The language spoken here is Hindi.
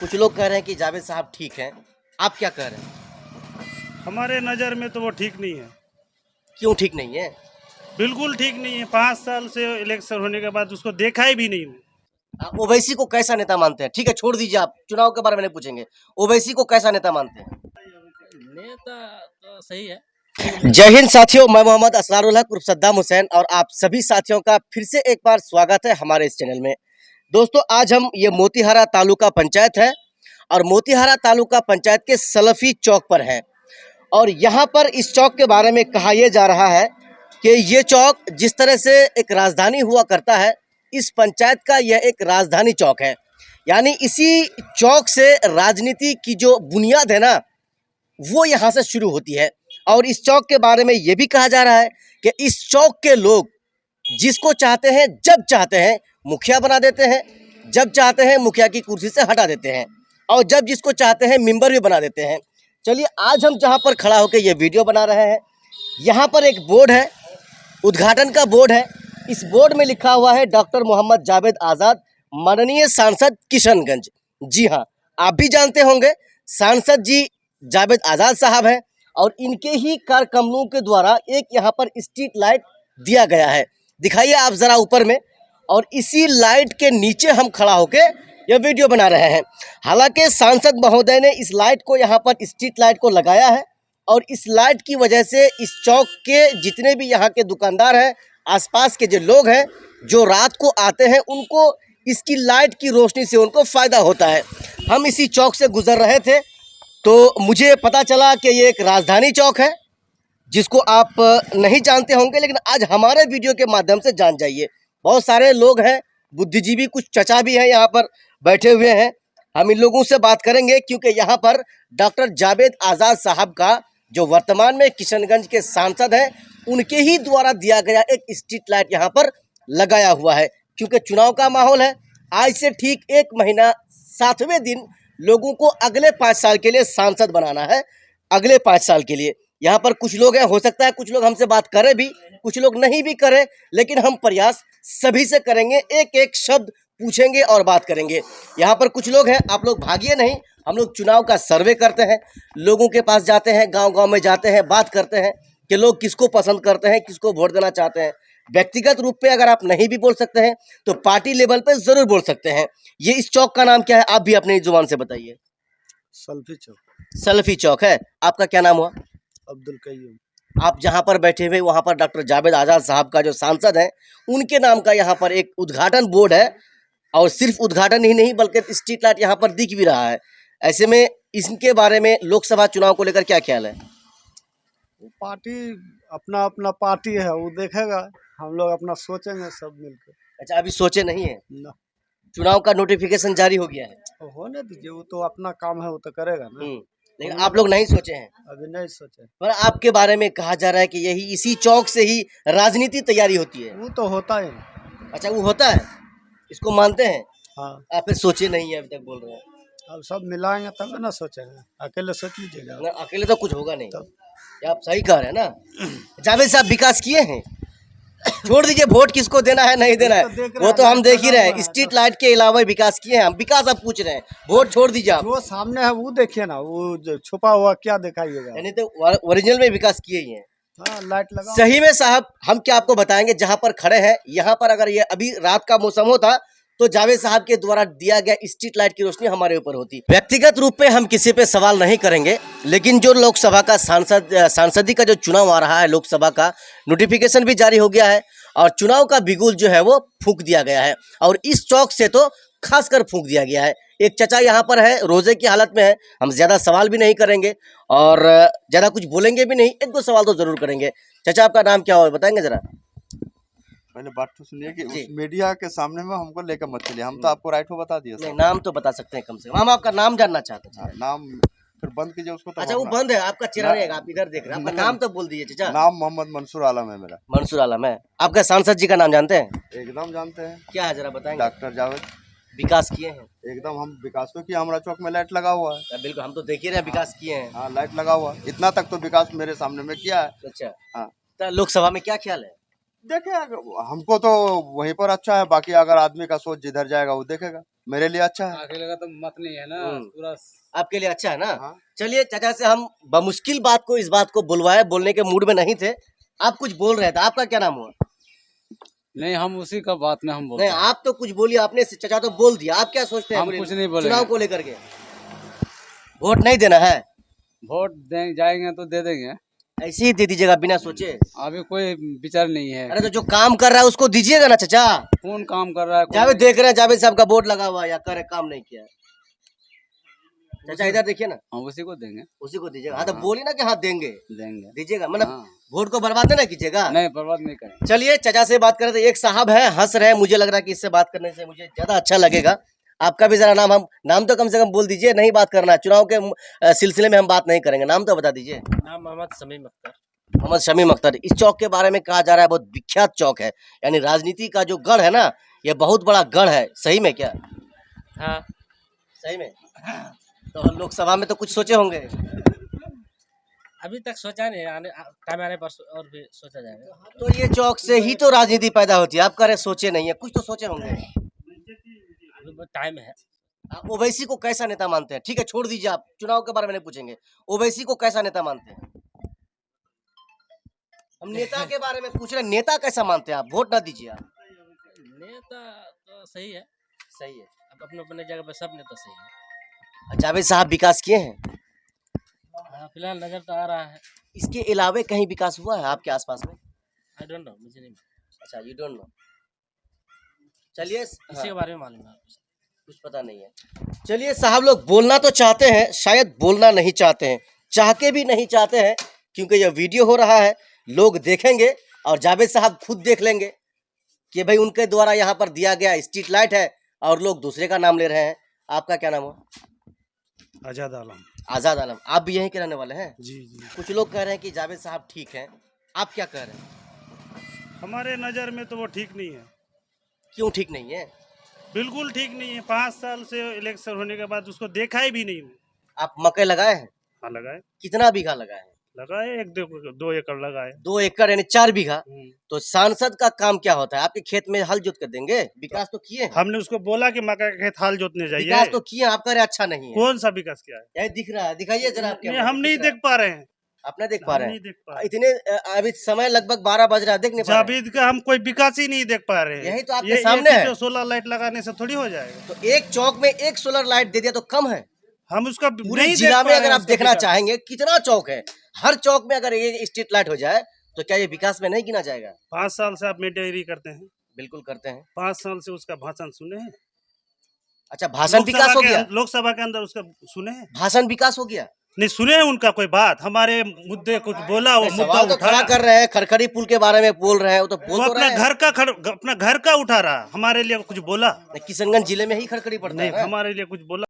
कुछ लोग कह रहे हैं कि जावेद साहब ठीक हैं, आप क्या कह रहे हैं? हमारे नज़र में तो वो ठीक नहीं है। क्यों ठीक नहीं है? बिल्कुल ठीक नहीं है। 5 साल से इलेक्शन होने के बाद उसको देखा ही भी नहीं मैं। आप ओवैसी को कैसा नेता मानते हैं? ठीक है, छोड़ दीजिए, आप चुनाव के बारे में नहीं पूछेंगे। ओवैसी को कैसा नेता मानते हैं? नेता तो सही है। जय हिंद साथियों, मैं मोहम्मद असरारुल हक उर्फ सद्दाम हुसैन और आप सभी साथियों का फिर से एक बार स्वागत है हमारे इस चैनल में। दोस्तों, आज हम ये मोतीहारा तालुका पंचायत है और मोतीहारा तालुका पंचायत के सलफी चौक पर हैं और यहाँ पर इस चौक के बारे में कहा यह जा रहा है कि ये चौक जिस तरह से एक राजधानी हुआ करता है, इस पंचायत का यह एक राजधानी चौक है। यानी इसी चौक से राजनीति की जो बुनियाद है ना, वो यहाँ से शुरू होती है। और इस चौक के बारे में ये भी कहा जा रहा है कि इस चौक के लोग जिसको चाहते हैं, जब चाहते हैं मुखिया बना देते हैं, जब चाहते हैं मुखिया की कुर्सी से हटा देते हैं और जब जिसको चाहते हैं मेंबर भी बना देते हैं। चलिए, आज हम जहाँ पर खड़ा होकर ये वीडियो बना रहे हैं, यहाँ पर एक बोर्ड है, उद्घाटन का बोर्ड है। इस बोर्ड में लिखा हुआ है डॉक्टर मोहम्मद जावेद आज़ाद, माननीय सांसद किशनगंज। जी हाँ, आप भी जानते होंगे सांसद जी जावेद आज़ाद साहब हैं और इनके ही कार्यकर्ताओं के द्वारा एक यहाँ पर स्ट्रीट लाइट दिया गया है। दिखाइए आप ज़रा ऊपर में, और इसी लाइट के नीचे हम खड़ा होके यह वीडियो बना रहे हैं। हालांकि सांसद महोदय ने इस लाइट को, यहाँ पर स्ट्रीट लाइट को लगाया है और इस लाइट की वजह से इस चौक के जितने भी यहाँ के दुकानदार हैं, आसपास के जो लोग हैं, जो रात को आते हैं, उनको इसकी लाइट की रोशनी से उनको फ़ायदा होता है। हम इसी चौक से गुजर रहे थे तो मुझे पता चला कि ये एक राजधानी चौक है जिसको आप नहीं जानते होंगे, लेकिन आज हमारे वीडियो के माध्यम से जान जाइए। बहुत सारे लोग हैं, बुद्धिजीवी, कुछ चचा भी हैं यहाँ पर बैठे हुए हैं। हम इन लोगों से बात करेंगे क्योंकि यहाँ पर डॉक्टर जावेद आज़ाद साहब का, जो वर्तमान में किशनगंज के सांसद हैं, उनके ही द्वारा दिया गया एक स्ट्रीट लाइट यहाँ पर लगाया हुआ है। क्योंकि चुनाव का माहौल है, आज से ठीक 1 महीना 7वें दिन लोगों को अगले 5 साल के लिए सांसद बनाना है। अगले 5 साल के लिए यहाँ पर कुछ लोग हैं, हो सकता है कुछ लोग हमसे बात करें भी, कुछ लोग नहीं भी करें, लेकिन हम प्रयास सभी से करेंगे, एक एक शब्द पूछेंगे और बात करेंगे। यहाँ पर कुछ लोग हैं, आप लोग भागिए नहीं, हम लोग चुनाव का सर्वे करते हैं, लोगों के पास जाते हैं, गांव-गांव में जाते हैं, बात करते हैं कि लोग किसको पसंद करते हैं, किसको वोट देना चाहते हैं। व्यक्तिगत रूप पे अगर आप नहीं भी बोल सकते हैं तो पार्टी लेवल पे ज़रूर बोल सकते हैं। ये इस चौक का नाम क्या है, आप भी अपनी जुबान से बताइए। सल्फी चौक। सलफी चौक है। आपका क्या नाम हुआ? अब्दुल कय्यूम। आप जहाँ पर बैठे हुए, वहाँ पर डॉक्टर जावेद आज़ाद साहब का जो सांसद हैं, उनके नाम का यहाँ पर एक उद्घाटन बोर्ड है और सिर्फ उद्घाटन ही नहीं बल्कि स्ट्रीट लाइट यहाँ पर दिख भी रहा है। ऐसे में इनके बारे में लोकसभा चुनाव को लेकर क्या ख्याल है? वो पार्टी अपना अपना पार्टी है, वो देखेगा। हम लोग अपना सोचेंगे सब मिलकर। अच्छा, अभी सोचे नहीं है? ना, चुनाव का नोटिफिकेशन जारी हो गया है। तो होने दीजिए, वो तो अपना काम है, वो तो करेगा ना। लेकिन आप लोग नहीं सोचे हैं। अभी नहीं सोचे। पर आपके बारे में कहा जा रहा है कि यही इसी चौक से ही राजनीति तैयारी होती है। वो तो होता ही नहीं। अच्छा, वो होता है, इसको मानते हैं। हाँ, आप फिर सोचे नहीं है, अभी तक बोल रहे हैं। अब सब मिलाएंगे तब ना सोचेंगे, अकेले सोच लीजिएगा ना, अकेले तो कुछ होगा नहीं। तब। ये आप सही कह रहे हैं ना। जावेद साहब विकास किए हैं, छोड़ दीजिए वोट किसको देना है नहीं देना है, वो तो हम देख ही रहे हैं। स्ट्रीट लाइट के अलावा विकास किए हैं, हम विकास आप पूछ रहे हैं, वोट छोड़ दीजिए आप। जो सामने है वो देखिए ना, वो जो छुपा हुआ क्या दिखाइएगा। यानी तो ओरिजिनल में विकास किए ही हैं। हाँ, लाइट लगा। सही में साहब, हम क्या आपको बताएंगे, जहां पर खड़े हैं यहाँ पर अगर ये अभी रात का मौसम होता तो जावेद साहब के द्वारा दिया गया स्ट्रीट लाइट की रोशनी हमारे ऊपर होती। व्यक्तिगत रूप पे हम किसी पे सवाल नहीं करेंगे, लेकिन जो लोकसभा का सांसदी का जो चुनाव आ रहा है, लोकसभा का नोटिफिकेशन भी जारी हो गया है और चुनाव का बिगुल जो है वो फूंक दिया गया है और इस चौक से तो खासकर फूंक दिया गया है। एक चचा यहाँ पर है, रोजे की हालत में है, हम ज़्यादा सवाल भी नहीं करेंगे और ज़्यादा कुछ बोलेंगे भी नहीं, 1-2 सवाल तो ज़रूर करेंगे। चचा, आपका नाम क्या हो, बताएंगे ज़रा? पहले बात तो सुनिए कि जी। उस मीडिया के सामने में हमको लेकर मत चलिए, हम तो आपको राइट को बता दिए नहीं, सब। नाम तो बता सकते हैं कम से कम, हम आपका नाम जानना चाहते हैं। हाँ, नाम फिर बंद कीजिए उसको तो। अच्छा, वो बंद है, आपका चेहरा नहीं है, आप इधर देख रहे हैं, आपका नाम तो बोल दीजिए चचा। नाम मोहम्मद मंसूर आलम है मेरा। मंसूर आलम है। आपका सांसद जी का नाम जानते हैं? एकदम जानते हैं, क्या है, जरा बताएंगे। डॉक्टर जावेद। विकास किए हैं? एकदम, हम विकास तो किया, हमारा चौक में लाइट लगा हुआ है। बिल्कुल, हम तो देख ही रहे हैं, विकास किए हैं। हाँ, लाइट लगा हुआ है, इतना तक तो विकास मेरे सामने में किया है। अच्छा, हाँ, तो लोकसभा में क्या ख्याल है? देखे हमको तो वहीं पर अच्छा है, बाकी अगर आदमी का सोच जिधर जाएगा वो देखेगा। मेरे लिए अच्छा है। अकेले का तो मत नहीं है ना पूरा। आपके लिए अच्छा है ना। हाँ। चलिए चाचा से हम बमुश्किल बात को इस बात को बुलवाए, बोलने के मूड में नहीं थे, आप कुछ बोल रहे थे। आपका क्या नाम हुआ? नहीं, हम उसी का बात में हम बोल नहीं, रहे हैं। आप तो कुछ बोलिए, आपने चाचा तो बोल दिया। आप क्या सोचते हैं? हम कुछ नहीं बोलेंगे। चुनाव को लेकर के वोट नहीं देना है, वोट दें जाएंगे तो दे देंगे, ऐसे ही दे दीजिएगा बिना सोचे। अभी कोई विचार नहीं है। अरे तो जो काम कर रहा है उसको दीजिएगा ना चाचा। कौन काम कर रहा है? जावेद देख रहे हैं, जावेद साहब का बोर्ड लगा हुआ है, या करे काम नहीं किया है। चाचा इधर देखिए ना, हम उसी को देंगे। उसी को दीजिएगा। हाँ तो बोलिए ना कि हाँ देंगे, देंगे। दीजिएगा, मतलब हाँ। वोट को बर्बाद नहीं कीजिएगा। नहीं, बर्बाद नहीं करेंगे। चलिए चाचा से बात कर रहे थे, एक साहब है हंस रहे हैं, मुझे लग रहा है कि इससे बात करने से मुझे ज्यादा अच्छा लगेगा। आपका भी जरा नाम, हम नाम तो कम से कम बोल दीजिए, नहीं बात करना है चुनाव के सिलसिले में, हम बात नहीं करेंगे, नाम तो बता दीजिए। नाम मोहम्मद शमीम अख्तर। मोहम्मद शमीम अख्तर। इस चौक के बारे में कहा जा रहा है बहुत विख्यात चौक है, यानी राजनीति का जो गढ़ है ना, ये बहुत बड़ा गढ़ है। सही में क्या? हाँ, सही में। तो लोकसभा में तो कुछ सोचे होंगे? अभी तक सोचा नहीं, टाइम आने पर और भी सोचा जाएगा। तो ये चौक से ही तो राजनीति पैदा होती है। आप कह रहे सोचे नहीं है, कुछ तो सोचे होंगे। अभी बहुत टाइम है। आप ओवैसी को कैसा नेता मानते हैं? ठीक है छोड़ दीजिए, आप चुनाव के बारे में नहीं पूछेंगे। ओवैसी को कैसा नेता मानते हैं? हम नेता के बारे में पूछ रहे हैं, नेता कैसा मानते हैं आप? वोट ना दीजिए आप। नेता तो सही है। सही है। अब अपने अपने जगह पे सब नेता सही है। जावेद साहब विकास किए हैं? हाँ, फिलहाल नजर तो आ रहा है। इसके अलावे कहीं विकास हुआ है आपके आसपास में? आई डोंट नो, मुझे नहीं मालूम। अच्छा, यू डोंट नो। चलिए, इसी के बारे में मालूम है। कुछ पता नहीं है। चलिए साहब लोग बोलना तो चाहते हैं, शायद बोलना नहीं चाहते हैं, चाह के भी नहीं चाहते हैं, क्योंकि यह वीडियो हो रहा है, लोग देखेंगे और जावेद साहब खुद देख लेंगे कि भाई उनके द्वारा यहाँ पर दिया गया स्ट्रीट लाइट है और लोग दूसरे का नाम ले रहे हैं। आपका क्या नाम हुआ? आजाद आलम। आजाद आलम। आप भी यहीं के रहने वाले हैं? जी जी। कुछ लोग कह रहे हैं कि जावेद साहब ठीक हैं, आप क्या कह रहे हैं? हमारे नज़र में तो वो ठीक नहीं है, क्यों ठीक नहीं है? बिल्कुल ठीक नहीं है। 5 साल से इलेक्शन होने के बाद उसको देखा ही भी नहीं। आप मकई लगाए हैं? हाँ लगाए। कितना बीघा लगाए हैं? लगाए 1-2 एकड़ लगाए। 2 एकड़ यानी 4 बीघा। तो सांसद का काम क्या होता है? आपके खेत में हल जोत कर देंगे? विकास तो किए हैं। हमने उसको बोला कि मक्का का खेत हाल जोतने जाइए। विकास तो किए हैं, आप कह रहे हैं अच्छा नहीं है। कौन सा विकास किया है? यही दिख रहा है, दिखाइए जरा आपके। नहीं, हम नहीं देख पा रहे हैं। आप नहीं देख पा हम रहे नहीं हैं? देख पा रहे। इतने अभी समय लगभग 12 बज रहा है, देख नहीं पा रहे हैं। जावेद का हम कोई विकास ही नहीं देख पा रहे हैं। यही तो आपके सामने है। जो सोलर लाइट लगाने से थोड़ी हो जाएगा। तो एक चौक में एक सोलर लाइट दे दिया तो कम है? हम उसका पूरे नहीं जिला देख में पा अगर रहे आप हैं देखना उसका चाहेंगे कितना चौक है, हर चौक में अगर ये स्ट्रीट लाइट हो जाए तो क्या ये विकास में नहीं गिना जाएगा? 5 साल से आप मेटेरी करते हैं। बिल्कुल करते हैं। 5 साल से उसका भाषण सुने हैं? अच्छा, भाषण विकास हो गया? लोकसभा के अंदर उसका सुने हैं? भाषण विकास हो गया? नहीं सुने हैं उनका कोई बात? हमारे मुद्दे कुछ बोला, वो मुद्दा सवाल तो खड़ा उठाया। कर रहे हैं, खरखरी पुल के बारे में बोल रहे हैं, वो तो बोल वो तो अपना रहे हैं। अपना घर का उठा रहा, हमारे लिए कुछ बोला किशनगंज जिले में ही खरखरी पड़ता है नहीं, ना? हमारे लिए कुछ बोला।